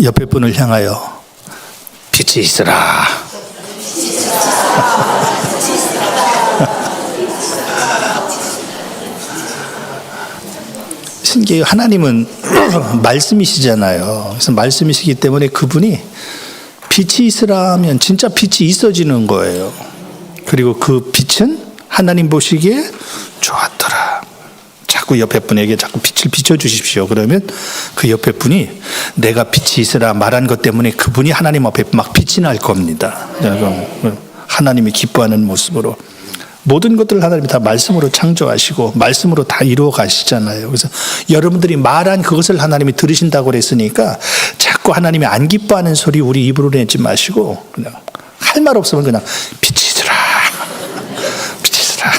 옆에 분을 향하여 빛이 있으라. 신기해요. 하나님은 말씀이시잖아요. 그래서 말씀이시기 때문에 그분이 빛이 있으라 하면 진짜 빛이 있어지는 거예요. 그리고 그 빛은 하나님 보시기에 좋았더라. 자꾸 옆에 분에게 자꾸 빛을 비춰주십시오. 그러면 그 옆에 분이 내가 빛이 있으라 말한 것 때문에 그분이 하나님 앞에 막 빛이 날 겁니다. 하나님이 기뻐하는 모습으로. 모든 것들을 하나님이 다 말씀으로 창조하시고 말씀으로 다 이루어 가시잖아요. 그래서 여러분들이 말한 그것을 하나님이 들으신다고 그랬으니까 자꾸 하나님이 안 기뻐하는 소리 우리 입으로 내지 마시고 그냥 할 말 없으면 그냥 빛이 있으라. 빛이 있으라.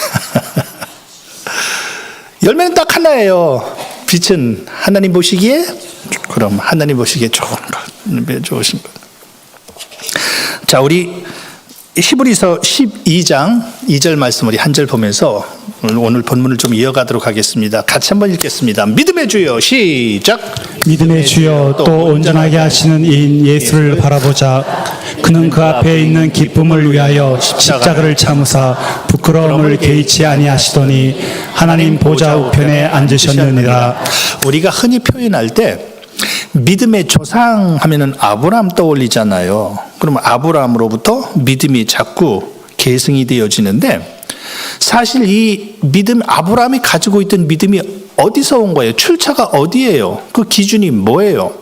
열매는 딱 하나예요. 빛은 하나님 보시기에 그럼 하나님 보시기에 좋은 것, 좋으신 것. 자, 우리 히브리서 12장 2절 말씀 우리 한 절 보면서 오늘 본문을 좀 이어가도록 하겠습니다. 같이 한번 읽겠습니다. 믿음의 주여 시작. 믿음의 주여 또 온전하게 하시는 이인 예수를 바라보자. 그는 그 앞에 있는 기쁨을 위하여 십자가를 참으사 부끄러움을 개의치 아니하시더니 하나님 보좌 우편에 앉으셨느니라. 우리가 흔히 표현할 때 믿음의 조상 하면은 아브라함 떠올리잖아요. 그러면 아브라함으로부터 믿음이 자꾸 계승이 되어지는데 사실 이 믿음, 아브라함이 가지고 있던 믿음이 어디서 온 거예요? 출처가 어디예요? 그 기준이 뭐예요?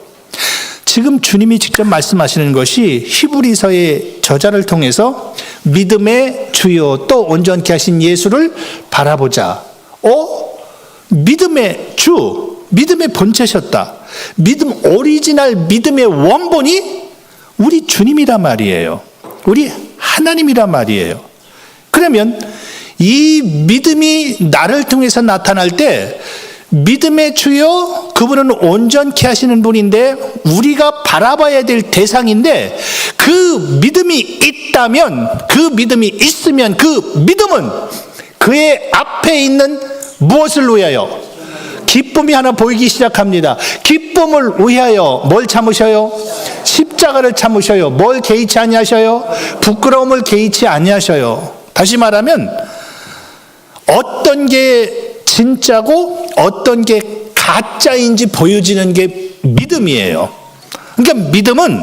지금 주님이 직접 말씀하시는 것이 히브리서의 저자를 통해서 믿음의 주요 또 온전케 하신 예수를 바라보자. 믿음의 주, 믿음의 본체셨다. 믿음 오리지널 믿음의 원본이 우리 주님이란 말이에요. 우리 하나님이란 말이에요. 그러면 이 믿음이 나를 통해서 나타날 때 믿음의 주요 그분은 온전케 하시는 분인데 우리가 바라봐야 될 대상인데 그 믿음이 있다면 그 믿음이 있으면 그 믿음은 그의 앞에 있는 무엇을 위하여? 기쁨이 하나 보이기 시작합니다. 기쁨을 위하여 뭘 참으셔요? 십자가를 참으셔요. 뭘 개의치 아니하셔요? 부끄러움을 개의치 아니하셔요. 다시 말하면 어떤 게 진짜고 어떤 게 가짜인지 보여지는 게 믿음이에요. 그러니까 믿음은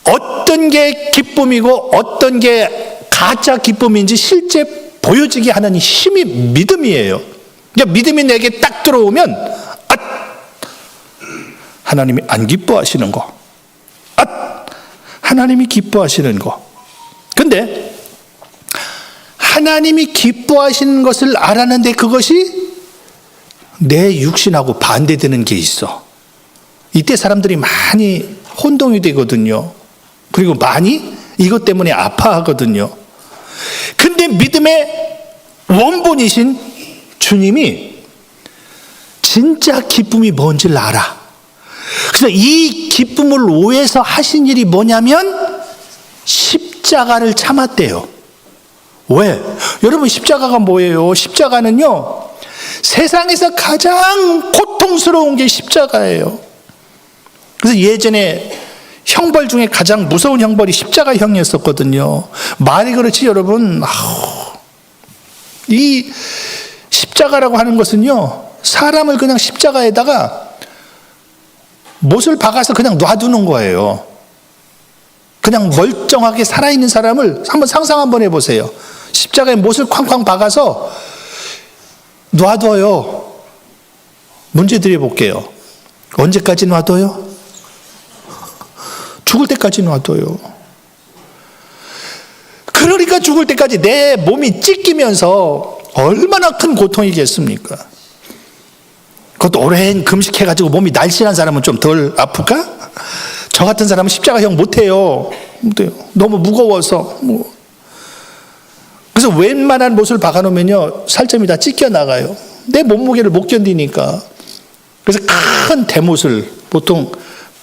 어떤 게 기쁨이고 어떤 게 가짜 기쁨인지 실제 보여지게 하는 힘이 믿음이에요. 그러니까 믿음이 내게 딱 들어오면 하나님이 안 기뻐하시는 거, 하나님이 기뻐하시는 거. 근데 하나님이 기뻐하시는 것을 알았는데 그것이 내 육신하고 반대되는 게 있어. 이때 사람들이 많이 혼동이 되거든요. 그리고 많이 이것 때문에 아파하거든요. 근데 믿음의 원본이신 주님이 진짜 기쁨이 뭔지를 알아. 그래서 이 기쁨을 위해서 하신 일이 뭐냐면 십자가를 참았대요. 왜? 여러분 십자가가 뭐예요? 십자가는요 세상에서 가장 고통스러운 게 십자가예요. 그래서 예전에 형벌 중에 가장 무서운 형벌이 십자가형이었었거든요. 말이 그렇지 여러분. 이 십자가라고 하는 것은요 사람을 그냥 십자가에다가 못을 박아서 그냥 놔두는 거예요. 그냥 멀쩡하게 살아있는 사람을 한번 상상 한번 해보세요. 십자가에 못을 쾅쾅 박아서 놔둬요. 문제 드려볼게요. 언제까지 놔둬요? 죽을 때까지 놔둬요. 그러니까 죽을 때까지 내 몸이 찢기면서 얼마나 큰 고통이겠습니까? 그것도 오랜 금식해가지고 몸이 날씬한 사람은 좀 덜 아플까? 저 같은 사람은 십자가형 못해요. 너무 무거워서. 그래서 웬만한 못을 박아놓으면요 살점이 다 찢겨나가요. 내 몸무게를 못 견디니까. 그래서 큰 대못을 보통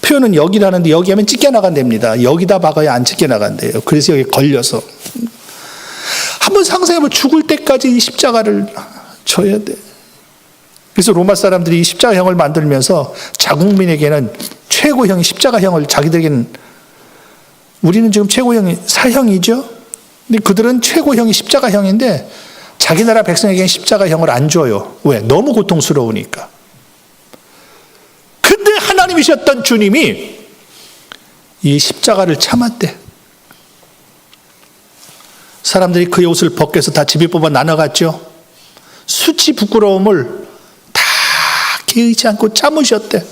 표현은 여기다 하는데 여기 하면 찢겨나간답니다. 여기다 박아야 안 찢겨나간대요. 그래서 여기 걸려서. 한번 상상해보면 죽을 때까지 이 십자가를 져야 돼. 그래서 로마 사람들이 이 십자가형을 만들면서 자국민에게는 최고형이 십자가형을 자기들에게는, 우리는 지금 최고형이 사형이죠. 근데 그들은 최고형이 십자가형인데 자기 나라 백성에게는 십자가형을 안 줘요. 왜? 너무 고통스러우니까. 근데 하나님이셨던 주님이 이 십자가를 참았대. 사람들이 그의 옷을 벗겨서 다 집에 뽑아 나눠갔죠. 수치 부끄러움을 다 개의치 않고 참으셨대.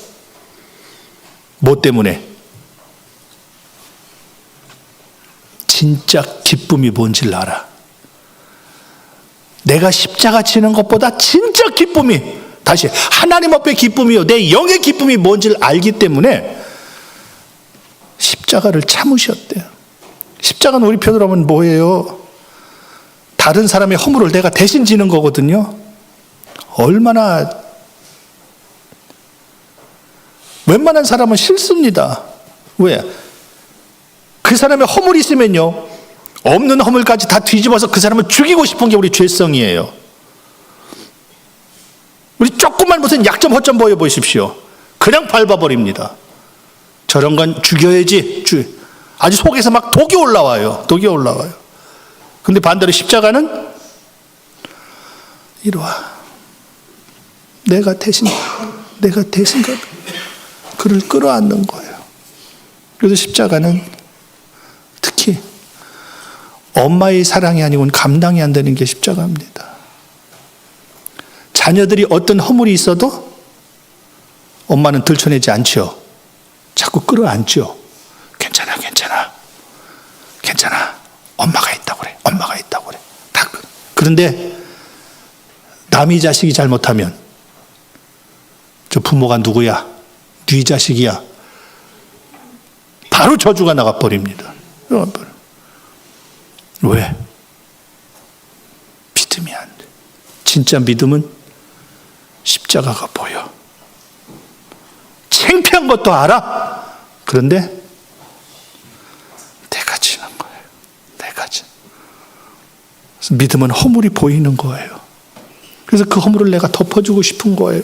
뭐 때문에? 진짜 기쁨이 뭔지를 알아. 내가 십자가 지는 것보다 진짜 기쁨이, 다시 하나님 앞에 기쁨이요, 내 영의 기쁨이 뭔지를 알기 때문에 십자가를 참으셨대요. 십자가는 우리 편으로 하면 뭐예요? 다른 사람의 허물을 내가 대신 지는 거거든요. 얼마나, 웬만한 사람은 싫습니다. 왜? 그 사람의 허물이 있으면요, 없는 허물까지 다 뒤집어서 그 사람을 죽이고 싶은 게 우리 죄성이에요. 우리 조금만 무슨 약점 허점 보여보십시오. 그냥 밟아버립니다. 저런 건 죽여야지. 아주 속에서 막 독이 올라와요. 독이 올라와요. 근데 반대로 십자가는 이리 와. 내가 대신 그를 끌어안는 거예요. 그래서 십자가는 특히 엄마의 사랑이 아니고는 감당이 안 되는 게 십자가입니다. 자녀들이 어떤 허물이 있어도 엄마는 들춰내지 않죠. 자꾸 끌어안죠. 괜찮아. 엄마가 있다고 그래. 그런데 남의 자식이 잘못하면 저 부모가 누구야? 네 자식이야. 바로 저주가 나가버립니다. 왜? 믿음이 안 돼. 진짜 믿음은 십자가가 보여. 창피한 것도 알아. 그런데 내가 지는 거예요. 그래서 믿음은 허물이 보이는 거예요. 그래서 그 허물을 내가 덮어주고 싶은 거예요.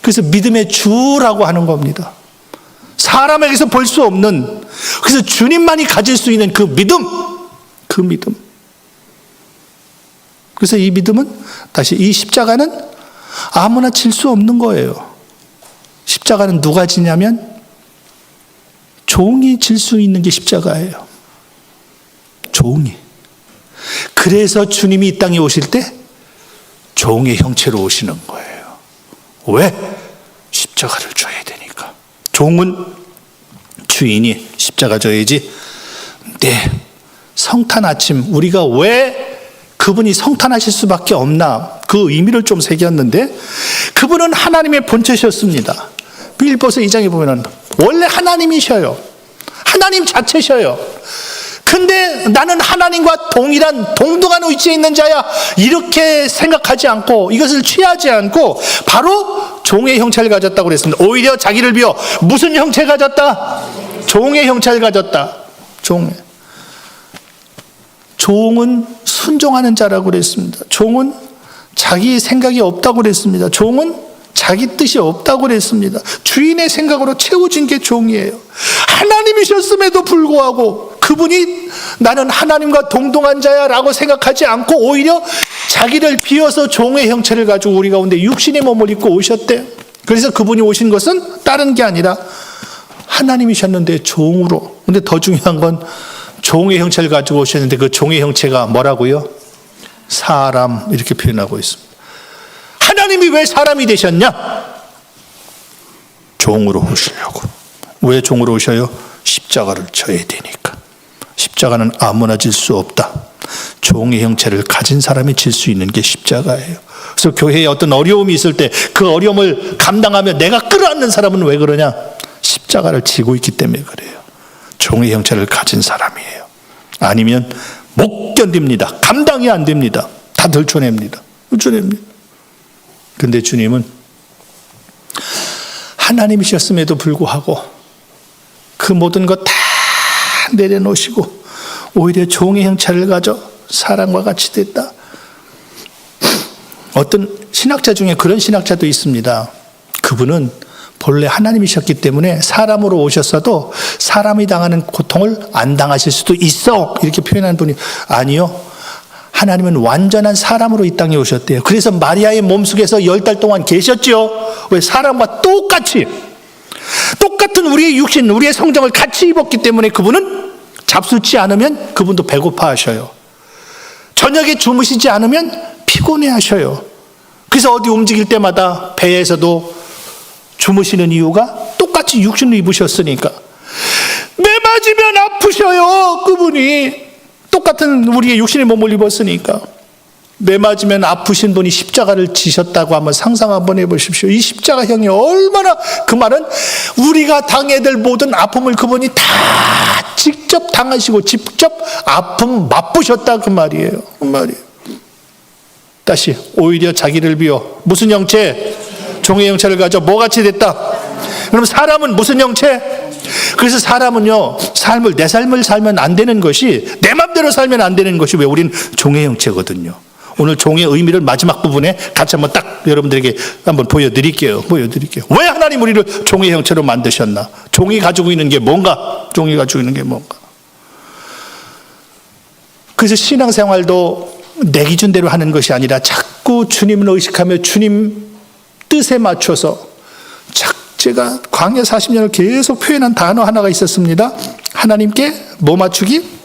그래서 믿음의 주라고 하는 겁니다. 사람에게서 볼 수 없는, 그래서 주님만이 가질 수 있는 그 믿음. 그래서 이 믿음은, 다시 이 십자가는 아무나 질 수 없는 거예요. 십자가는 누가 지냐면 종이 질 수 있는 게 십자가예요. 종이. 그래서 주님이 이 땅에 오실 때 종의 형체로 오시는 거예요. 왜? 십자가를 져야 되니까. 종은 주인이 십자가 져야지. 네, 성탄 아침, 우리가 왜 그분이 성탄하실 수밖에 없나, 그 의미를 좀 새겼는데, 그분은 하나님의 본체셨습니다. 빌립보서 2장에 보면은 원래 하나님이셔요. 하나님 자체셔요. 근데 나는 하나님과 동등한 위치에 있는 자야, 이렇게 생각하지 않고, 이것을 취하지 않고 바로 종의 형체를 가졌다고 그랬습니다. 오히려 자기를 비워 무슨 형체 가졌다? 종의 형체를 가졌다. 종은 순종하는 자라고 그랬습니다. 종은 자기 생각이 없다고 그랬습니다. 종은 자기 뜻이 없다고 그랬습니다. 주인의 생각으로 채워진 게 종이에요. 하나님이셨음에도 불구하고 그분이 나는 하나님과 동등한 자야 라고 생각하지 않고 오히려 자기를 비워서 종의 형체를 가지고 우리 가운데 육신의 몸을 입고 오셨대. 그래서 그분이 오신 것은 다른 게 아니라 하나님이셨는데 종으로. 근데 더 중요한 건 종의 형체를 가지고 오셨는데 그 종의 형체가 뭐라고요? 사람, 이렇게 표현하고 있습니다. 하나님이 왜 사람이 되셨냐? 종으로 오시려고. 왜 종으로 오셔요? 십자가를 져야 되니까. 십자가는 아무나 질 수 없다. 종의 형체를 가진 사람이 질 수 있는 게 십자가예요. 그래서 교회에 어떤 어려움이 있을 때 그 어려움을 감당하며 내가 끌어안는 사람은 왜 그러냐? 십자가를 지고 있기 때문에 그래요. 종의 형체를 가진 사람이에요. 아니면 못 견딥니다. 감당이 안 됩니다. 다 들춰냅니다. 근데 주님은 하나님이셨음에도 불구하고 그 모든 것 다 내려놓으시고 오히려 종의 형체를 가져 사람과 같이 됐다. 어떤 신학자 중에 그런 신학자도 있습니다. 그분은 본래 하나님이셨기 때문에 사람으로 오셨어도 사람이 당하는 고통을 안 당하실 수도 있어. 이렇게 표현하는 분이 아니요. 하나님은 완전한 사람으로 이 땅에 오셨대요. 그래서 마리아의 몸속에서 10달 동안 계셨죠. 왜? 사람과 똑같은 우리의 육신, 우리의 성정을 같이 입었기 때문에 그분은 잡수치 않으면 그분도 배고파 하셔요. 저녁에 주무시지 않으면 피곤해 하셔요. 그래서 어디 움직일 때마다 배에서도 주무시는 이유가 똑같이 육신을 입으셨으니까. 매 맞으면 아프셔요. 그분이 똑같은 우리의 육신의 몸을 입었으니까. 매 맞으면 아프신 분이 십자가를 지셨다고 한번 상상 한번 해보십시오. 이 십자가형이 얼마나, 그 말은 우리가 당해야 될 모든 아픔을 그분이 다 직접 당하시고 직접 아픔 맛보셨다 그 말이에요. 그 말이에요. 다시 오히려 자기를 비워 무슨 형체? 종의 형체를 가져 뭐같이 됐다? 그럼 사람은 무슨 형체? 그래서 사람은요, 내 삶을 살면 안 되는 것이, 내 맘대로 살면 안 되는 것이 왜 우리는 종의 형체거든요. 오늘 종의 의미를 마지막 부분에 같이 한번 딱 여러분들에게 한번 보여드릴게요. 왜 하나님 우리를 종의 형체로 만드셨나? 종이 가지고 있는 게 뭔가? 종이 가지고 있는 게 뭔가? 그래서 신앙생활도 내 기준대로 하는 것이 아니라 자꾸 주님을 의식하며 주님 뜻에 맞춰서, 제가 광야 40년을 계속 표현한 단어 하나가 있었습니다. 하나님께 뭐 맞추기?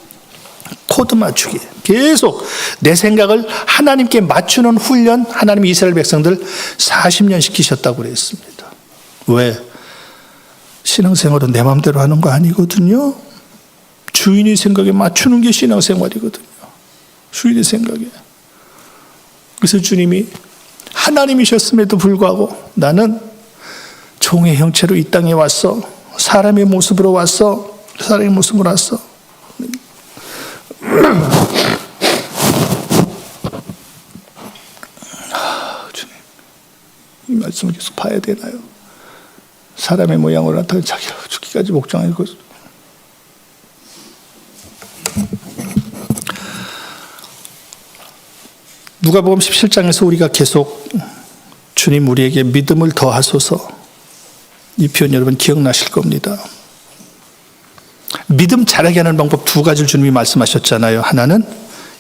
코드 맞추기. 계속 내 생각을 하나님께 맞추는 훈련, 하나님이 이스라엘 백성들 40년 시키셨다고 그랬습니다. 왜? 신앙생활은 내 마음대로 하는 거 아니거든요. 주인의 생각에 맞추는 게 신앙생활이거든요. 주인의 생각에. 그래서 주님이 하나님이셨음에도 불구하고 나는 종의 형체로 이 땅에 왔어. 사람의 모습으로 왔어. 주님, 이 말씀을 계속 봐야 되나요? 사람의 모양으로 나타나 자기가 죽기까지 목장할 것. 누가복음 17장에서 우리가 계속 주님 우리에게 믿음을 더하소서, 이 표현 여러분 기억나실 겁니다. 믿음 자라게 하는 방법 두 가지를 주님이 말씀하셨잖아요. 하나는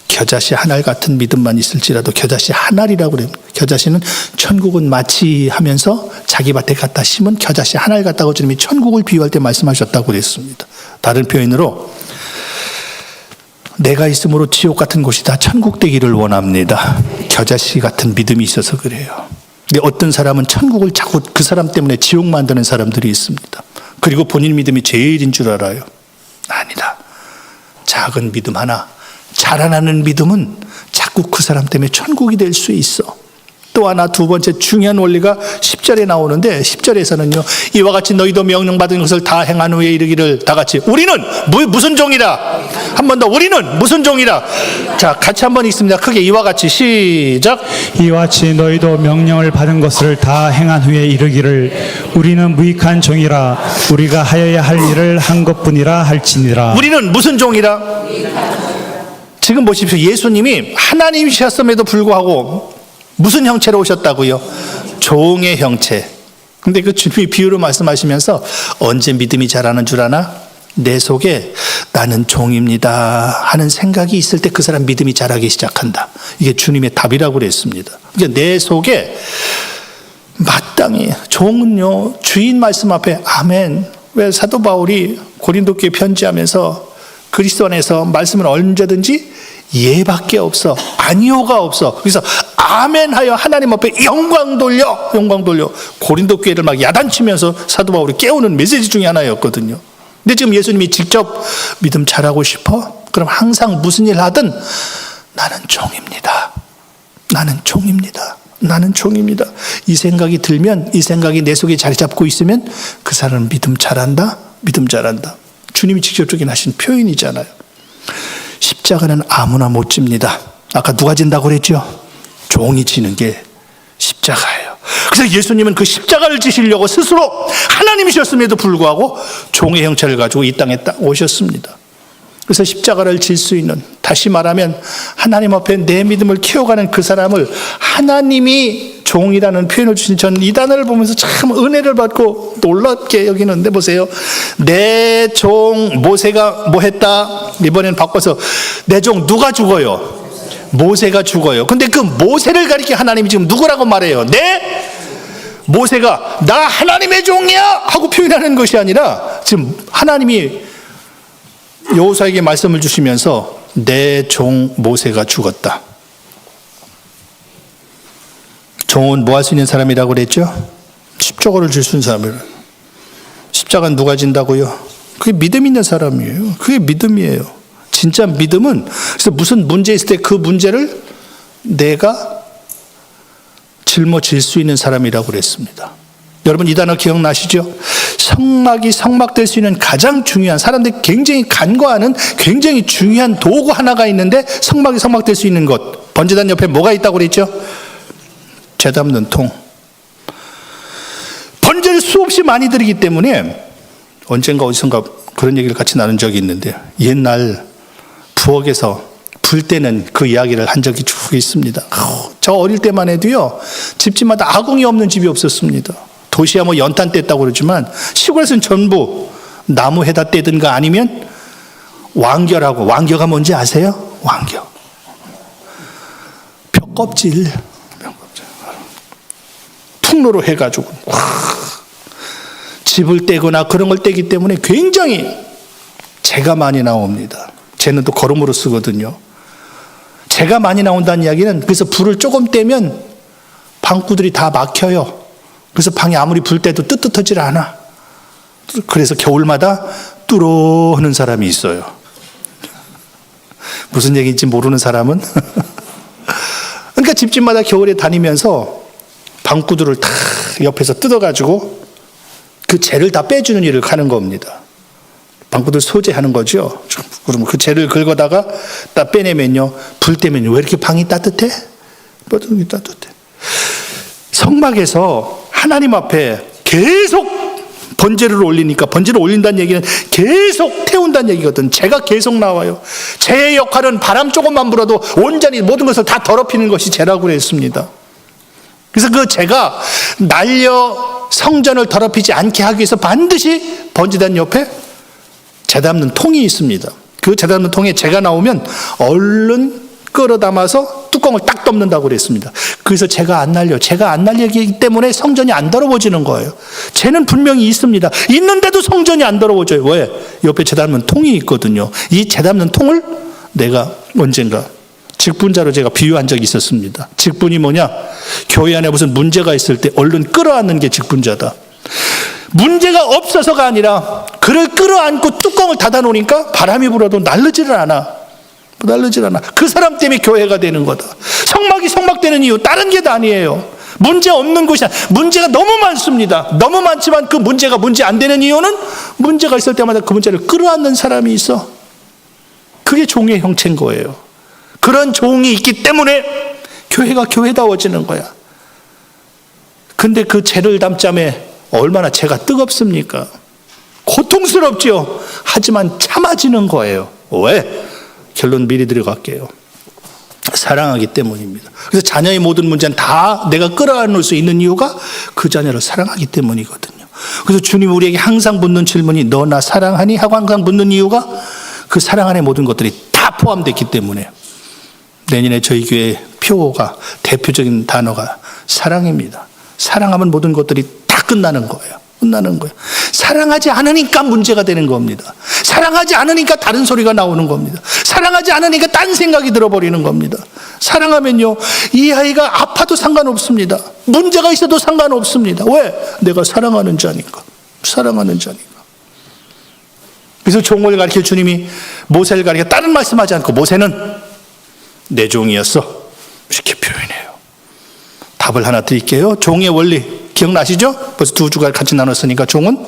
겨자씨 한 알 같은 믿음만 있을지라도, 겨자씨 한 알이라고 그래요. 겨자씨는 천국은 마치 하면서 자기 밭에 갖다 심은 겨자씨 한 알 같다고 주님이 천국을 비유할 때 말씀하셨다고 그랬습니다. 다른 표현으로 내가 있음으로 지옥 같은 곳이 다 천국 되기를 원합니다. 겨자씨 같은 믿음이 있어서 그래요. 근데 어떤 사람은 천국을 자꾸 그 사람 때문에 지옥 만드는 사람들이 있습니다. 그리고 본인 믿음이 제일인 줄 알아요. 아니다. 작은 믿음 하나, 자라나는 믿음은 자꾸 그 사람 때문에 천국이 될 수 있어. 또 하나, 두 번째 중요한 원리가 10절에 나오는데, 10절에서는요, 이와 같이 너희도 명령받은 것을 다 행한 후에 이르기를, 다 같이 우리는 무슨 종이라? 한 번 더, 우리는 무슨 종이라? 자, 같이 한번 읽습니다. 크게 이와 같이 시작. 이와 같이 너희도 명령을 받은 것을 다 행한 후에 이르기를 우리는 무익한 종이라, 우리가 하여야 할 일을 한 것뿐이라 할지니라. 우리는 무슨 종이라? 지금 보십시오. 예수님이 하나님이셨음에도 불구하고 무슨 형체로 오셨다고요? 종의 형체. 근데 그 주님이 비유로 말씀하시면서 언제 믿음이 자라는 줄 아나? 내 속에 나는 종입니다 하는 생각이 있을 때 그 사람 믿음이 자라기 시작한다. 이게 주님의 답이라고 그랬습니다. 그러니까 내 속에 마땅히 종은요, 주인 말씀 앞에 아멘. 왜 사도 바울이 고린도 교회 편지하면서 그리스도 안에서 말씀은 언제든지 예밖에 없어, 아니오가 없어. 그래서 아멘하여 하나님 앞에 영광 돌려 고린도 교회를 막 야단치면서 사도 바울이 깨우는 메시지 중에 하나였거든요. 근데 지금 예수님이 직접 믿음 잘하고 싶어? 그럼 항상 무슨 일 하든 나는 종입니다. 이 생각이 들면, 이 생각이 내 속에 자리 잡고 있으면 그 사람은 믿음 잘한다. 주님이 직접적인 하신 표현이잖아요. 십자가는 아무나 못 집니다. 아까 누가 진다고 그랬죠? 종이 지는 게 십자가예요. 그래서 예수님은 그 십자가를 지시려고 스스로 하나님이셨음에도 불구하고 종의 형체를 가지고 이 땅에 딱 오셨습니다. 그래서 십자가를 질 수 있는, 다시 말하면 하나님 앞에 내 믿음을 키워가는 그 사람을 하나님이 종이라는 표현을 주신, 전 이 단어를 보면서 참 은혜를 받고 놀랍게 여기는데, 보세요. 내 종 모세가 뭐 했다? 이번엔 바꿔서 내 종 누가 죽어요? 모세가 죽어요. 근데 그 모세를 가리켜 하나님이 지금 누구라고 말해요? 모세가 나 하나님의 종이야 하고 표현하는 것이 아니라, 지금 하나님이 여호수아에게 말씀을 주시면서 내 종 모세가 죽었다. 종은 뭐 할 수 있는 사람이라고 그랬죠? 십자가를 질 수 있는 사람이에요. 십자가는 누가 진다고요? 그게 믿음 있는 사람이에요. 그게 믿음이에요. 진짜 믿음은, 그래서 무슨 문제 있을 때 그 문제를 내가 짊어질 수 있는 사람이라고 그랬습니다. 여러분 이 단어 기억나시죠? 성막이 성막될 수 있는 가장 중요한, 사람들이 굉장히 간과하는 굉장히 중요한 도구 하나가 있는데, 성막이 성막될 수 있는 것, 번제단 옆에 뭐가 있다고 그랬죠? 죄 담는 통. 번제를 수없이 많이 드리기 때문에, 언젠가 어디선가 그런 얘기를 같이 나눈 적이 있는데, 옛날 부엌에서 불 때는 그 이야기를 한 적이 쭉 있습니다. 저 어릴 때만 해도요, 집집마다 아궁이 없는 집이 없었습니다. 도시야 뭐 연탄 뗐다고 그러지만 시골에서는 전부 나무 해다 떼든가 아니면 왕겨라고, 왕겨가 뭔지 아세요? 왕겨. 벽껍질. 통로로 해가지고 집을 떼거나 그런 걸 떼기 때문에 굉장히 재가 많이 나옵니다. 재는 또 거름으로 쓰거든요. 재가 많이 나온다는 이야기는, 그래서 불을 조금 떼면 방구들이 다 막혀요. 그래서 방이 아무리 불 때도 뜨뜻하지 않아. 그래서 겨울마다 뚜러 하는 사람이 있어요. 무슨 얘기인지 모르는 사람은 그러니까 집집마다 겨울에 다니면서 방구들을 다 옆에서 뜯어가지고 그 재를 다 빼주는 일을 하는 겁니다. 방구들 소재하는 거죠. 그러면 그 재를 긁어다가 딱 빼내면요, 불 때문에 왜 이렇게 방이 따뜻해? 뭐 따뜻해. 성막에서 하나님 앞에 계속 번제를 올리니까, 번제를 올린다는 얘기는 계속 태운다는 얘기거든. 재가 계속 나와요. 재의 역할은 바람 조금만 불어도 온전히 모든 것을 다 더럽히는 것이 재라고 그랬습니다. 그래서 그 재가 날려 성전을 더럽히지 않게 하기 위해서 반드시 번제단 옆에 재 담는 통이 있습니다. 그 재 담는 통에 재가 나오면 얼른 끌어 담아서 뚜껑을 딱 덮는다고 그랬습니다. 그래서 재가 안 날려. 재가 안 날리기 때문에 성전이 안 더러워지는 거예요. 재는 분명히 있습니다. 있는데도 성전이 안 더러워져요. 왜? 옆에 재 담는 통이 있거든요. 이 재 담는 통을 내가 언젠가 직분자로 제가 비유한 적이 있었습니다. 직분이 뭐냐? 교회 안에 무슨 문제가 있을 때 얼른 끌어안는 게 직분자다. 문제가 없어서가 아니라 그를 끌어안고 뚜껑을 닫아놓으니까 바람이 불어도 날르지를 않아. 그 사람 때문에 교회가 되는 거다. 성막이 성막되는 이유 다른 게 아니에요. 문제 없는 곳이 아니라 문제가 너무 많습니다. 너무 많지만 그 문제가 문제 안 되는 이유는 문제가 있을 때마다 그 문제를 끌어안는 사람이 있어. 그게 종의 형체인 거예요. 그런 종이 있기 때문에 교회가 교회다워지는 거야. 근데 그 재를 담자매 얼마나 재가 뜨겁습니까? 고통스럽죠. 하지만 참아지는 거예요. 왜? 결론 미리 들어갈게요. 사랑하기 때문입니다. 그래서 자녀의 모든 문제는 다 내가 끌어안을 수 있는 이유가 그 자녀를 사랑하기 때문이거든요. 그래서 주님 우리에게 항상 묻는 질문이 너 나 사랑하니? 하고 항상 묻는 이유가 그 사랑 안에 모든 것들이 다 포함되기 때문에. 내년에 저희 교회 표가 대표적인 단어가 사랑입니다. 사랑하면 모든 것들이 다 끝나는 거예요. 사랑하지 않으니까 문제가 되는 겁니다. 사랑하지 않으니까 다른 소리가 나오는 겁니다. 사랑하지 않으니까 딴 생각이 들어버리는 겁니다. 사랑하면요, 이 아이가 아파도 상관없습니다. 문제가 있어도 상관없습니다. 왜? 내가 사랑하는 자니까. 그래서 종을 가리켜 주님이 모세를 가리켜 다른 말씀하지 않고 모세는 내 종이었어. 이렇게 표현해요. 답을 하나 드릴게요. 종의 원리 기억나시죠? 벌써 두 주간 같이 나눴으니까 종은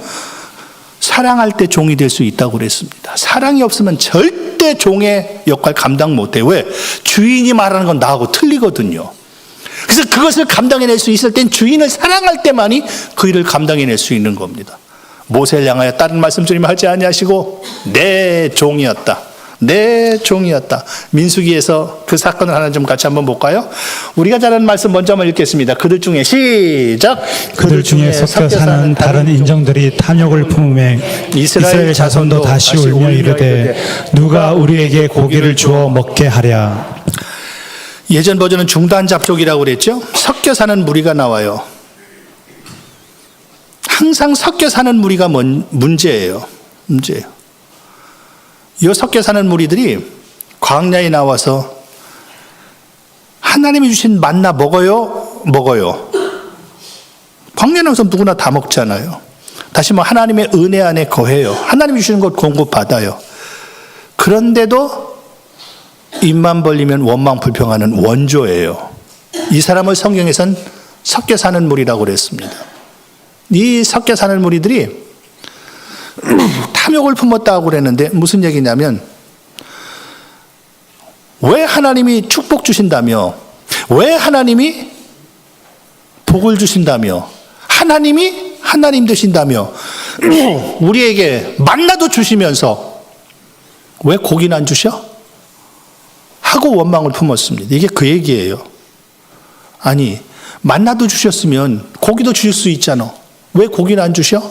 사랑할 때 종이 될 수 있다고 그랬습니다. 사랑이 없으면 절대 종의 역할 감당 못해. 왜? 주인이 말하는 건 나하고 틀리거든요. 그래서 그것을 감당해낼 수 있을 땐 주인을 사랑할 때만이 그 일을 감당해낼 수 있는 겁니다. 모세를 향하여 다른 말씀 주님 하지 아니하시고 내 종이었다. 내 종이었다. 민수기에서 그 사건을 하나 좀 같이 한번 볼까요? 우리가 잘 아는 말씀 먼저 한번 읽겠습니다. 그들 중에 시작. 그들 중에 섞여 사는 다른 인종들이 탐욕을 품음에 이스라엘 자손도 다시 울며 이르되 누가 우리에게 고기를 주어 먹게 하랴. 예전 버전은 중단 잡족이라고 그랬죠. 섞여 사는 무리가 나와요. 항상 섞여 사는 무리가 문제예요. 이 섞여 사는 무리들이 광야에 나와서 하나님이 주신 만나 먹어요. 광야에 나와서 누구나 다 먹잖아요. 다시 하나님의 은혜 안에 거해요. 하나님이 주시는 것 공급받아요. 그런데도 입만 벌리면 원망 불평하는 원조예요. 이 사람을 성경에선 섞여 사는 무리라고 그랬습니다. 이 섞여 사는 무리들이 탐욕을 품었다고 그랬는데 무슨 얘기냐면, 왜 하나님이 축복 주신다며, 왜 하나님이 복을 주신다며, 하나님이 하나님 되신다며 우리에게 만나도 주시면서 왜 고기는 안 주셔? 하고 원망을 품었습니다. 이게 그 얘기예요. 아니, 만나도 주셨으면 고기도 주실 수 있잖아. 왜 고기는 안 주셔?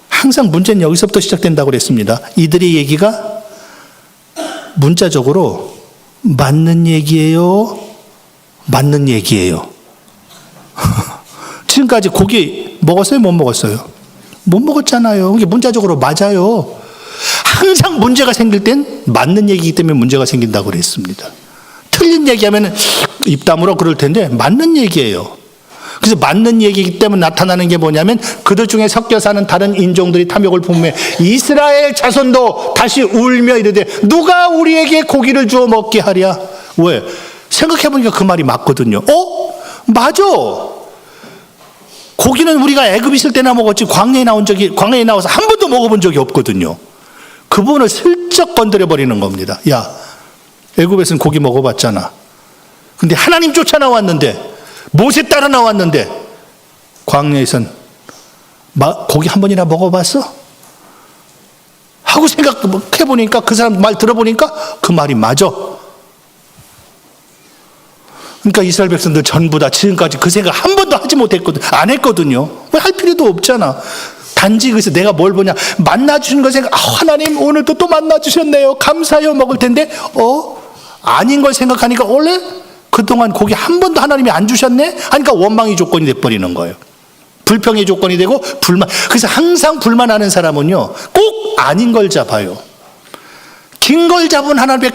항상 문제는 여기서부터 시작된다고 그랬습니다. 이들의 얘기가 문자적으로 맞는 얘기예요? 맞는 얘기예요. 지금까지 고기 먹었어요? 못 먹었어요? 못 먹었잖아요. 이게 문자적으로 맞아요. 항상 문제가 생길 땐 맞는 얘기이기 때문에 문제가 생긴다고 그랬습니다. 틀린 얘기하면 입 다물어 그럴 텐데 맞는 얘기예요. 그래서 맞는 얘기이기 때문에 나타나는 게 뭐냐면, 그들 중에 섞여 사는 다른 인종들이 탐욕을 품으며 이스라엘 자손도 다시 울며 이르되 누가 우리에게 고기를 주어 먹게 하랴. 왜? 생각해보니까 그 말이 맞거든요. 맞아. 고기는 우리가 애굽 있을 때나 먹었지 광야에 나와서 한 번도 먹어본 적이 없거든요. 그 부분을 슬쩍 건드려 버리는 겁니다. 야, 애굽에서는 고기 먹어봤잖아. 근데 하나님 쫓아나왔는데, 모세 따라 나왔는데 광야에선 고기 한 번이나 먹어봤어? 하고 생각해보니까, 그 사람 말 들어보니까 그 말이 맞아. 그러니까 이스라엘 백성들 전부 다 지금까지 그 생각 한 번도 하지 못했거든. 안 했거든요. 왜 할 필요도 없잖아. 단지 그래서 내가 뭘 보냐, 만나주신 거 생각, 하나님 오늘도 또 만나주셨네요, 감사해요 먹을 텐데 아닌 걸 생각하니까 원래 그동안 고기 한 번도 하나님이 안 주셨네 하니까 원망의 조건이 돼버리는 거예요. 불평의 조건이 되고 불만. 그래서 항상 불만하는 사람은요 꼭 아닌 걸 잡아요. 긴 걸 잡은 하나님의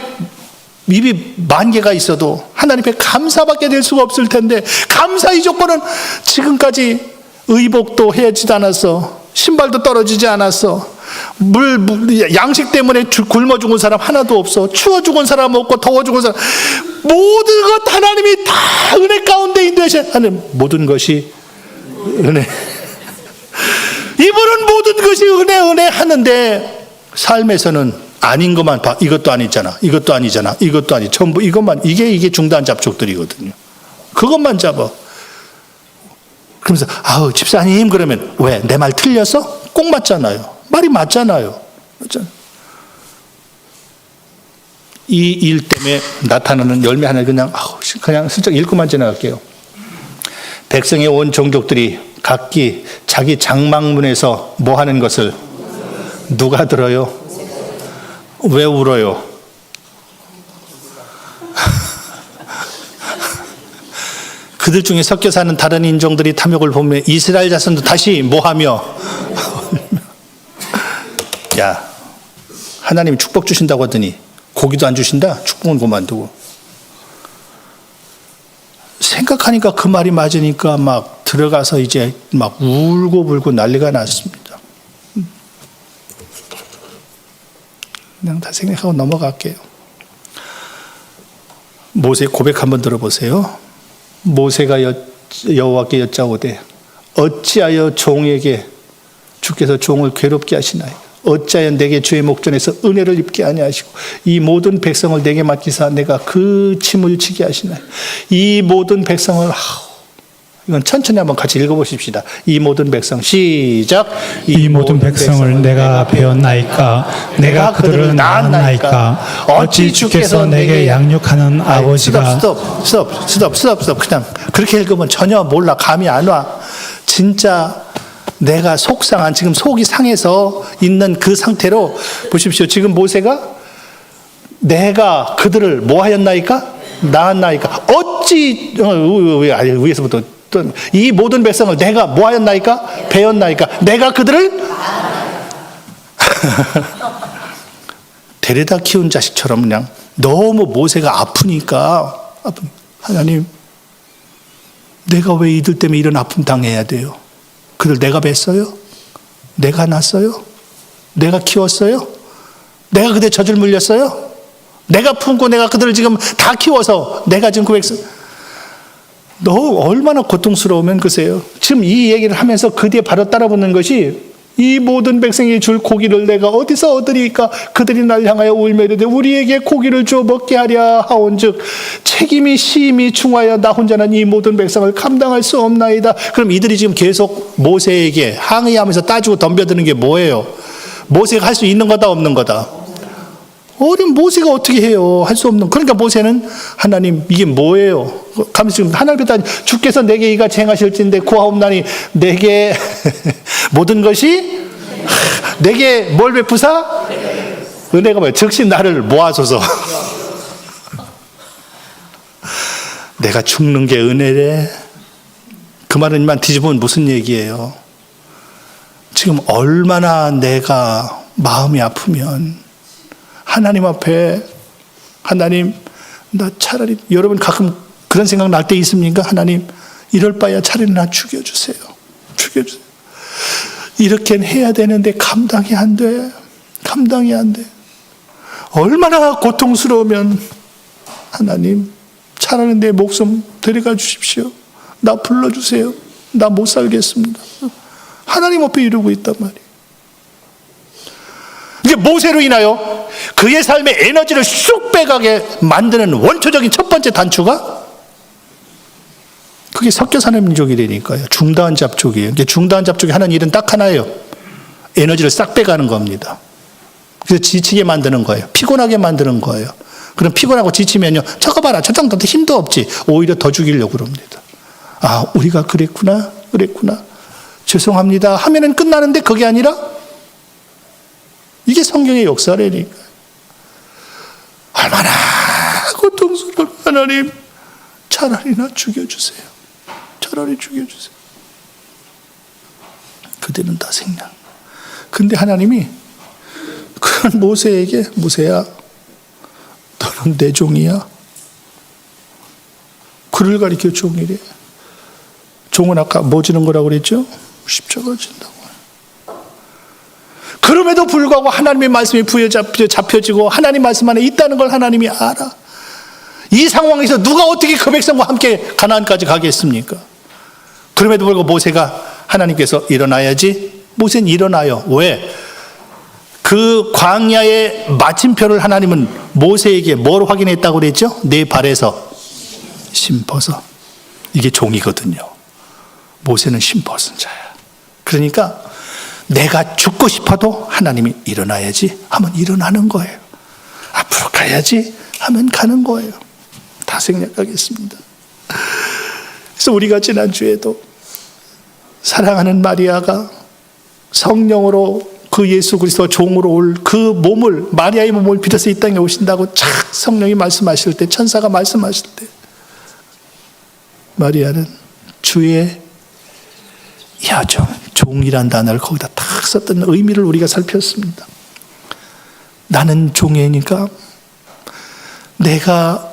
입이 만 개가 있어도 하나님께 감사밖에 될 수가 없을 텐데, 감사의 조건은 지금까지 의복도 해지도 않았어, 신발도 떨어지지 않았어, 양식 때문에 굶어 죽은 사람 하나도 없어, 추워 죽은 사람 없고 더워 죽은 사람, 모든 것 하나님이 다 은혜 가운데 인도하신 하나님, 모든 것이 은혜. 이분은 모든 것이 은혜 하는데 삶에서는 아닌 것만 봐. 이것도 아니잖아, 이것도 아니잖아, 이것도 아니, 전부 이것만, 이게 중단 잡족들이거든요. 그것만 잡아. 그러면서 집사님 그러면 왜? 내 말 틀렸어? 꼭 맞잖아요. 말이 맞잖아요. 이 일 때문에 나타나는 열매 하나 그냥 슬쩍 읽고만 지나갈게요. 백성의 온 종족들이 각기 자기 장막문에서 뭐 하는 것을 누가 들어요? 왜 울어요? 그들 중에 섞여 사는 다른 인종들이 탐욕을 보며 이스라엘 자손도 다시 뭐하며 야, 하나님이 축복 주신다고 하더니 고기도 안 주신다? 축복은 그만두고. 생각하니까 그 말이 맞으니까 막 들어가서 이제 막 울고 불고 난리가 났습니다. 그냥 다 생각하고 넘어갈게요. 모세 고백 한번 들어보세요. 모세가 여호와께 여짜오되 어찌하여 종에게 주께서 종을 괴롭게 하시나이까? 어찌하여 내게 주의 목전에서 은혜를 입게 아니하시고 이 모든 백성을 내게 맡기사 내가 그 짐을 지게 하시나이까? 이 모든 백성을 이건 천천히 한번 같이 읽어보십시다. 이 모든 백성 시작. 이 모든 백성을 내가 배웠나이까 내가 그들을 낳았나이까 어찌 주께서 내게 양육하는 아버지가 스톱. 그냥 그렇게 읽으면 전혀 몰라. 감이 안 와. 진짜 내가 속상한, 지금 속이 상해서 있는 그 상태로 보십시오. 지금 모세가 내가 그들을 뭐 하였나이까? 낳았나이까? 어찌 위에서부터 이 모든 백성을 내가 뭐 하였나이까? 배웠나이까? 내가 그들을 데려다 키운 자식처럼 그냥 너무 모세가 아프니까 하나님, 내가 왜 이들 때문에 이런 아픔 당해야 돼요? 그들 내가 뵀어요? 내가 낳았어요? 내가 키웠어요? 내가 그들 젖을 물렸어요? 내가 품고 내가 그들을 지금 다 키워서 내가 지금 그 백성, 너 얼마나 고통스러우면 글쎄요. 지금 이 얘기를 하면서 그 뒤에 바로 따라붙는 것이 이 모든 백성이 줄 고기를 내가 어디서 얻으리까? 그들이 날 향하여 울며 이르되 우리에게 고기를 주어 먹게 하랴 하온즉 책임이 심히 중하여 나 혼자는 이 모든 백성을 감당할 수 없나이다. 그럼 이들이 지금 계속 모세에게 항의하면서 따지고 덤벼드는 게 뭐예요? 모세가 할 수 있는 거다 없는 거다? 어린 모세가 어떻게 해요? 할 수 없는. 그러니까 모세는 하나님 이게 뭐예요? 가면서 지금 하나님 께서 주께서 내게 이같이 행하실진데 구하옵나니 내게 모든 것이 내게 뭘 베푸사? 은혜가 뭐예요? 즉시 나를 모아줘서 내가 죽는 게 은혜래. 그 말은만 뒤집으면 무슨 얘기예요? 지금 얼마나 내가 마음이 아프면 하나님 앞에 하나님 나 차라리, 여러분 가끔 그런 생각 날 때 있습니까? 하나님 이럴 바야 차라리 나 죽여주세요. 이렇게 해야 되는데 감당이 안 돼. 얼마나 고통스러우면 하나님 차라리 내 목숨 데려가 주십시오. 나 불러주세요. 나 못 살겠습니다. 하나님 앞에 이러고 있단 말이에요. 이제 모세로 인하여 그의 삶의 에너지를 쑥 빼가게 만드는 원초적인 첫 번째 단추가 그게 섞여 사는 민족이라니까요. 중다한 잡족이에요. 중다한 잡족이 하는 일은 딱 하나예요. 에너지를 싹 빼가는 겁니다. 그래서 지치게 만드는 거예요. 피곤하게 만드는 거예요. 그럼 피곤하고 지치면요, 저거 봐라, 저 정도도 힘도 없지. 오히려 더 죽이려고 그럽니다. 아, 우리가 그랬구나. 죄송합니다 하면은 끝나는데 그게 아니라 이게 성경의 역사라니까. 얼마나 고통스러운. 하나님 차라리 나 죽여주세요. 그들은 다 생략. 근데 하나님이 그런 모세에게 모세야 너는 내 종이야. 그를 가리켜 종이래. 종은 아까 뭐 지는 거라고 그랬죠? 십자가 진다고. 그럼에도 불구하고 하나님의 말씀이 부여잡혀지고 하나님 말씀 안에 있다는 걸 하나님이 알아. 이 상황에서 누가 어떻게 그 백성과 함께 가나안까지 가겠습니까? 그럼에도 불구하고 모세가 하나님께서 일어나야지. 모세는 일어나요. 왜? 그 광야의 마침표를 하나님은 모세에게 뭘 확인했다고 그랬죠? 내 발에서 심 벗어. 이게 종이거든요. 모세는 심 벗은 자야. 그러니까 내가 죽고 싶어도 하나님이 일어나야지 하면 일어나는 거예요. 앞으로 가야지 하면 가는 거예요. 다 생략하겠습니다. 그래서 우리가 지난주에도 사랑하는 마리아가 성령으로 그 예수 그리스도 종으로 올 그 몸을, 마리아의 몸을 빌어서 이 땅에 오신다고 착 성령이 말씀하실 때, 천사가 말씀하실 때 마리아는 주의 여종, 종이란 단어를 거기다 딱 썼던 의미를 우리가 살폈습니다. 나는 종이니까 내가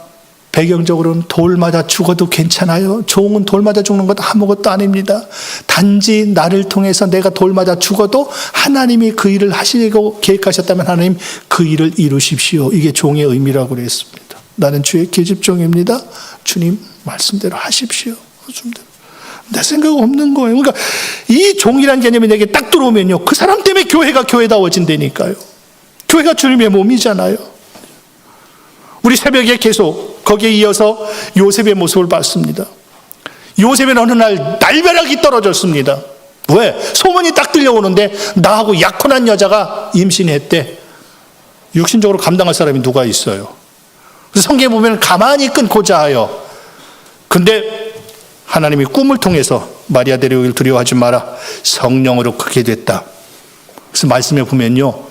배경적으로는 돌 맞아 죽어도 괜찮아요. 종은 돌 맞아 죽는 것도 아무것도 아닙니다. 단지 나를 통해서 내가 돌 맞아 죽어도 하나님이 그 일을 하시려고 계획하셨다면 하나님 그 일을 이루십시오. 이게 종의 의미라고 그랬습니다. 나는 주의 계집종입니다. 주님 말씀대로 하십시오. 내 생각 없는 거예요. 그러니까 이 종이라는 개념이 내게 딱 들어오면요, 그 사람 때문에 교회가 교회다워진다니까요. 교회가 주님의 몸이잖아요. 우리 새벽에 계속 거기에 이어서 요셉의 모습을 봤습니다. 요셉은 어느 날 날벼락이 떨어졌습니다. 왜? 소문이 딱 들려오는데 나하고 약혼한 여자가 임신했대. 육신적으로 감당할 사람이 누가 있어요? 그래서 성경에 보면 가만히 끊고자 하여, 근데 하나님이 꿈을 통해서 마리아 데려오기를 두려워하지 마라, 성령으로 크게 됐다. 그래서 말씀에 보면요,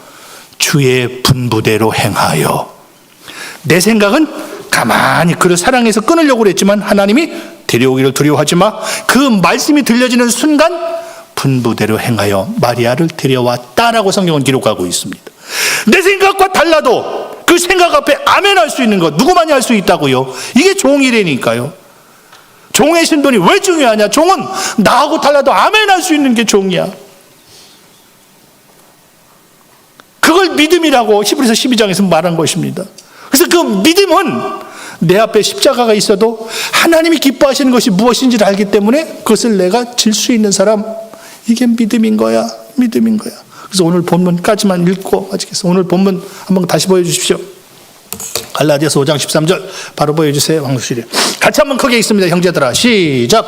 주의 분부대로 행하여. 내 생각은 가만히 그를 사랑해서 끊으려고 그랬지만 하나님이 데려오기를 두려워하지 마. 그 말씀이 들려지는 순간 분부대로 행하여 마리아를 데려왔다라고 성경은 기록하고 있습니다. 내 생각과 달라도 그 생각 앞에 아멘 할 수 있는 것 누구만이 할 수 있다고요? 이게 종이라니까요. 종의 신분이 왜 중요하냐? 종은 나하고 달라도 아멘 할 수 있는 게 종이야. 그걸 믿음이라고 히브리서 12장에서 말한 것입니다. 그래서 그 믿음은 내 앞에 십자가가 있어도 하나님이 기뻐하시는 것이 무엇인지를 알기 때문에 그것을 내가 질 수 있는 사람, 이게 믿음인 거야. 믿음인 거야. 그래서 오늘 본문까지만 읽고 마치겠습니다. 오늘 본문 한번 다시 보여주십시오. 갈라디아서 5장 13절 바로 보여주세요. 황수실이 같이 한번 크게 읽습니다. 형제들아 시작.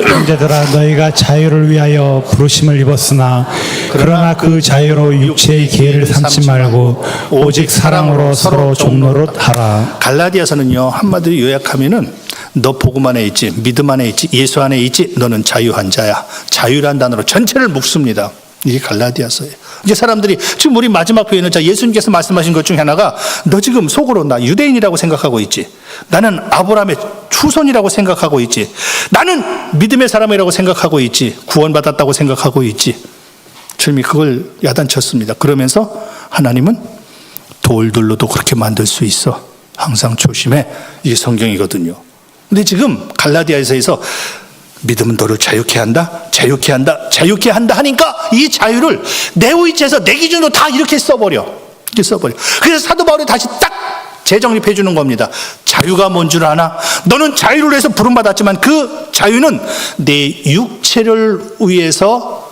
형제들아 너희가 자유를 위하여 부르심을 입었으나 그러나 그 자유로 육체의 기회를 삼지 말고 오직 사랑으로 서로 종노릇 하라. 갈라디아서는요, 한마디로 요약하면은 너 복음 안에 있지, 믿음 안에 있지, 예수 안에 있지, 너는 자유한 자야. 자유란 단어로 전체를 묶습니다. 이게 갈라디아서예요. 이제 사람들이 지금 우리 마지막 표현은, 자, 예수님께서 말씀하신 것 중에 하나가, 너 지금 속으로 나 유대인이라고 생각하고 있지, 나는 아브라함의 후손이라고 생각하고 있지, 나는 믿음의 사람이라고 생각하고 있지, 구원받았다고 생각하고 있지. 주님이 그걸 야단쳤습니다. 그러면서 하나님은 돌들로도 그렇게 만들 수 있어. 항상 조심해. 이게 성경이거든요. 근데 지금 갈라디아서에서 믿음은 너를 자유케 한다, 자유케 한다, 자유케 한다 하니까 이 자유를 내 위치에서 내 기준으로 다 이렇게 써버려. 이렇게 써버려. 그래서 사도 바울이 다시 딱 재정립해 주는 겁니다. 자유가 뭔 줄 아나? 너는 자유를 위해서 부름받았지만 그 자유는 내 육체를 위해서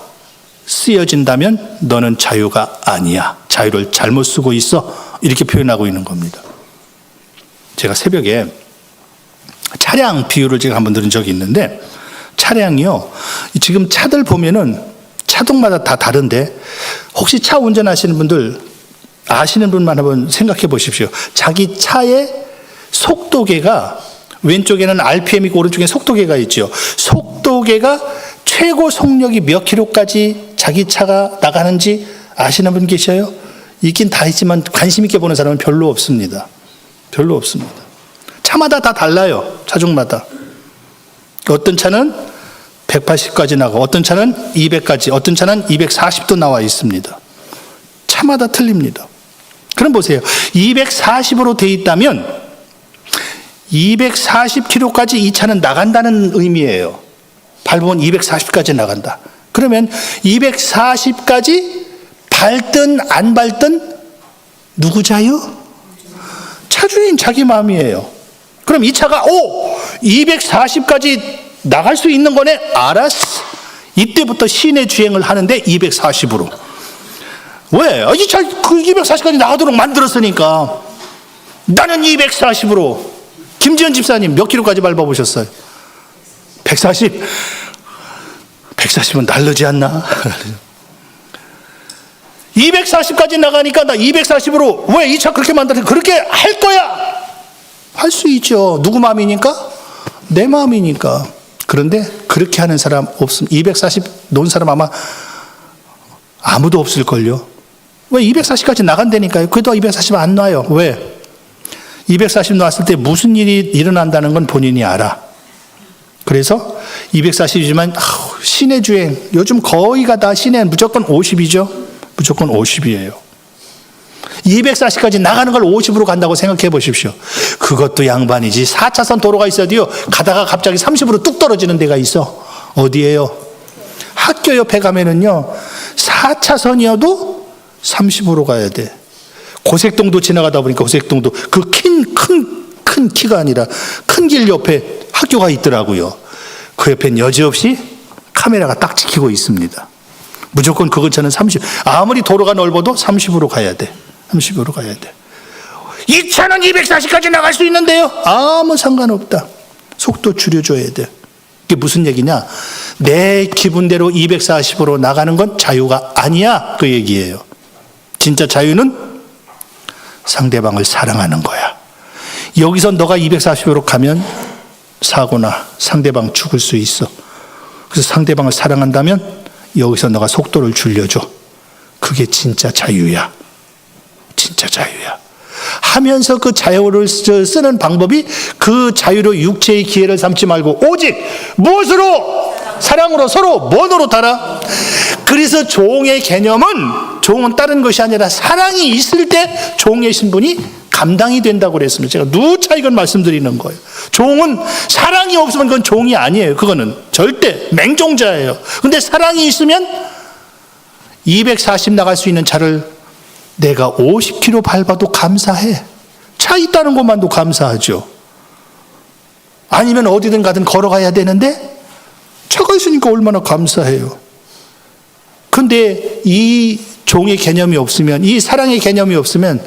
쓰여진다면 너는 자유가 아니야. 자유를 잘못 쓰고 있어. 이렇게 표현하고 있는 겁니다. 제가 새벽에 차량 비유를 제가 한번 들은 적이 있는데, 차량이요, 지금 차들 보면은 차종마다 다 다른데, 혹시 차 운전하시는 분들 아시는 분만 한번 생각해 보십시오. 자기 차의 속도계가, 왼쪽에는 RPM 있고 오른쪽에 속도계가 있죠. 속도계가 최고 속력이 몇 킬로까지 자기 차가 나가는지 아시는 분 계셔요? 있긴 다 있지만 관심 있게 보는 사람은 별로 없습니다. 별로 없습니다. 차마다 다 달라요. 차종마다. 어떤 차는 180까지 나가고 어떤 차는 200까지, 어떤 차는 240도 나와 있습니다. 차마다 틀립니다. 그럼 보세요. 240으로 돼 있다면 240km까지 이 차는 나간다는 의미예요. 밟으면 240까지 나간다. 그러면 240까지 밟든 안 밟든 누구 자유? 차주인 자기 마음이에요. 그럼 이 차가 240까지 나갈 수 있는 거네? 알았어. 이때부터 시내 주행을 하는데 240으로. 왜? 이 차 그 240까지 나가도록 만들었으니까. 나는 240으로. 김지현 집사님 몇 킬로까지 밟아보셨어요? 140. 140은 날르지 않나? 240까지 나가니까 나 240으로. 왜 이 차 그렇게 만들었어? 그렇게 할 거야. 할 수 있죠. 누구 마음이니까? 내 마음이니까. 그런데 그렇게 하는 사람 없음. 240 놓은 사람 아마 아무도 없을걸요. 왜? 240까지 나간다니까요. 그래도 240 안 놔요. 왜? 240 놨을 때 무슨 일이 일어난다는 건 본인이 알아. 그래서 240이지만 시내 주행, 요즘 거의가 다 시내는 무조건 50이죠. 무조건 50이에요. 240까지 나가는 걸 50으로 간다고 생각해 보십시오. 그것도 양반이지. 4차선 도로가 있어도요, 가다가 갑자기 30으로 뚝 떨어지는 데가 있어. 어디예요? 학교 옆에 가면은요, 4차선이어도 30으로 가야 돼. 고색동도 지나가다 보니까 고색동도 그 큰 키가 아니라 큰 길 옆에 학교가 있더라고요. 그 옆엔 여지없이 카메라가 딱 지키고 있습니다. 무조건 그 근처는 30. 아무리 도로가 넓어도 30으로 가야 돼. 30으로 가야 돼. 이 차는 240까지 나갈 수 있는데요. 아무 상관없다. 속도 줄여줘야 돼. 그게 무슨 얘기냐? 내 기분대로 240으로 나가는 건 자유가 아니야. 그 얘기예요. 진짜 자유는 상대방을 사랑하는 거야. 여기서 너가 240으로 가면 사고나 상대방 죽을 수 있어. 그래서 상대방을 사랑한다면 여기서 너가 속도를 줄여줘. 그게 진짜 자유야. 진짜 자유야. 하면서 그 자유를 쓰는 방법이 그 자유로 육체의 기회를 삼지 말고 오직 무엇으로? 사랑으로 서로 뭐로 달아? 그래서 종의 개념은 종은 다른 것이 아니라 사랑이 있을 때 종의 신분이 감당이 된다고 그랬습니다. 제가 누차 이건 말씀드리는 거예요. 종은 사랑이 없으면 그건 종이 아니에요. 그거는 절대 맹종자예요. 근데 사랑이 있으면 240 나갈 수 있는 차를 내가 50km 밟아도 감사해. 차 있다는 것만도 감사하죠. 아니면 어디든 가든 걸어가야 되는데 차가 있으니까 얼마나 감사해요. 근데 이 종의 개념이 없으면, 이 사랑의 개념이 없으면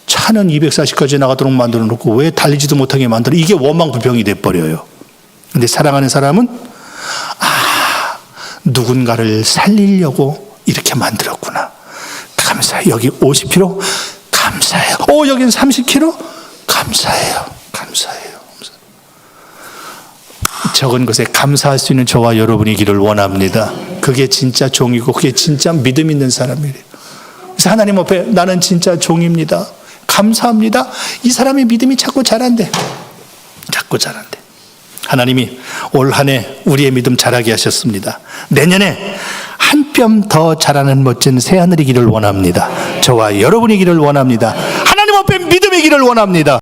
차는 240까지 나가도록 만들어 놓고 왜 달리지도 못하게 만들어? 이게 원망불평이 돼버려요. 근데 사랑하는 사람은 누군가를 살리려고 이렇게 만들었구나. 감사해. 여기 50km 감사해요. 여긴 30km 감사해요. 감사해요. 적은 것에 감사할 수 있는 저와 여러분이기를 원합니다. 그게 진짜 종이고 그게 진짜 믿음 있는 사람이래요. 그래서 하나님 앞에 나는 진짜 종입니다. 감사합니다. 이 사람의 믿음이 자꾸 자란대. 자꾸 자란대. 하나님이 올 한 해 우리의 믿음 자라게 하셨습니다. 내년에 한 뼘 더 자라는 멋진 새하늘이기를 원합니다. 저와 여러분이기를 원합니다. 하나님 앞에 믿음이기를 원합니다.